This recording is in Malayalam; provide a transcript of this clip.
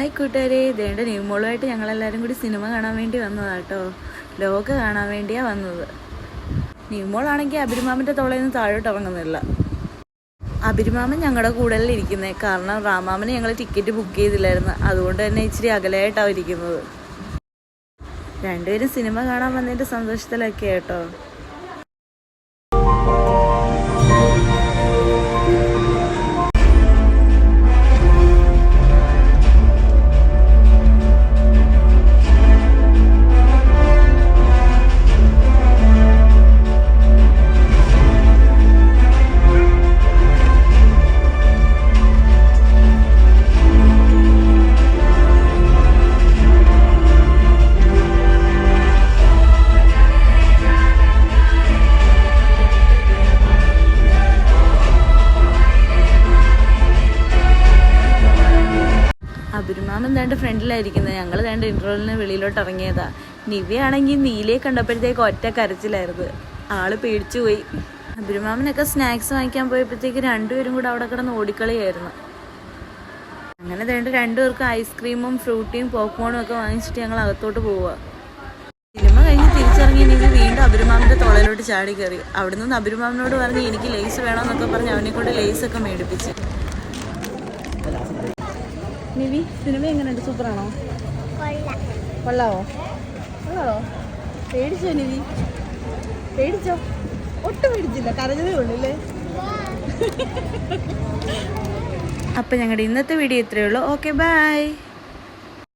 ഹായ് കൂട്ടുകാരെ, ഇതേണ്ട ന്യൂമോളുമായിട്ട് ഞങ്ങളെല്ലാവരും കൂടി സിനിമ കാണാൻ വേണ്ടി വന്നതാട്ടോ. ലോക കാണാൻ വേണ്ടിയാണ് വന്നത്. ന്യൂമോളാണെങ്കിൽ അബിരിമാമൻ്റെ തോളയിൽ നിന്ന് താഴോട്ട് ഇറങ്ങുന്നില്ല. അബിരിമാമൻ ഞങ്ങളുടെ കൂടെയല്ല ഇരിക്കുന്നത്. കാരണം റാമാമന് ഞങ്ങൾ ടിക്കറ്റ് ബുക്ക് ചെയ്തില്ലായിരുന്നു. അതുകൊണ്ട് തന്നെ ഇച്ചിരി അകലെയായിട്ടാണ് ഇരിക്കുന്നത്. രണ്ടുപേരും സിനിമ കാണാൻ വന്നതിൻ്റെ സന്തോഷത്തിലൊക്കെ കേട്ടോ. അബിരിമാമൻ തേണ്ട ഫ്രണ്ടിലായിരിക്കുന്നത്. ഞങ്ങൾ തേണ്ട ഇൻ്റർവെല്ലിന് വെളിയിലോട്ട് ഇറങ്ങിയതാ. നിവയാണെങ്കിൽ നീലയെ കണ്ടപ്പോഴത്തേക്ക് ഒറ്റ കരച്ചിലായിരുന്നു. ആള് പേടിച്ചു പോയി. അബിരിമാമനൊക്കെ സ്നാക്സ് വാങ്ങിക്കാൻ പോയപ്പോഴത്തേക്ക് രണ്ടുപേരും കൂടെ അവിടെ കിടന്ന് ഓടിക്കളിയായിരുന്നു. അങ്ങനെ തേണ്ട രണ്ടുപേർക്കും ഐസ്ക്രീമും ഫ്രൂട്ടിയും പോപ്കോണും ഒക്കെ വാങ്ങിച്ചിട്ട് ഞങ്ങൾ അകത്തോട്ട് പോവുക. സിനിമ കഴിഞ്ഞ് തിരിച്ചിറങ്ങി നിവി വീണ്ടും അബിരിമാമൻ്റെ തോളയിലോട്ട് ചാടി കയറി. അവിടെ നിന്ന് അബിരിമാമനോട് പറഞ്ഞ് എനിക്ക് ലേസ് വേണമെന്നൊക്കെ പറഞ്ഞ് അവനെ കൊണ്ട് ലേസൊക്കെ മേടിപ്പിച്ച്. നിവി, സിനിമ എങ്ങനെയുണ്ട്? സൂപ്പറാണോ? കൊള്ളാവോ? കൊള്ളാവോ? പേടിച്ചോ നിവി? പേടിച്ചോ? ഒട്ടും പേടിച്ചില്ല, കരഞ്ഞതേ ഉള്ളൂല്ലേ? അപ്പം ഞങ്ങളുടെ ഇന്നത്തെ വീഡിയോ ഇത്രയേ ഉള്ളൂ. Okay, by.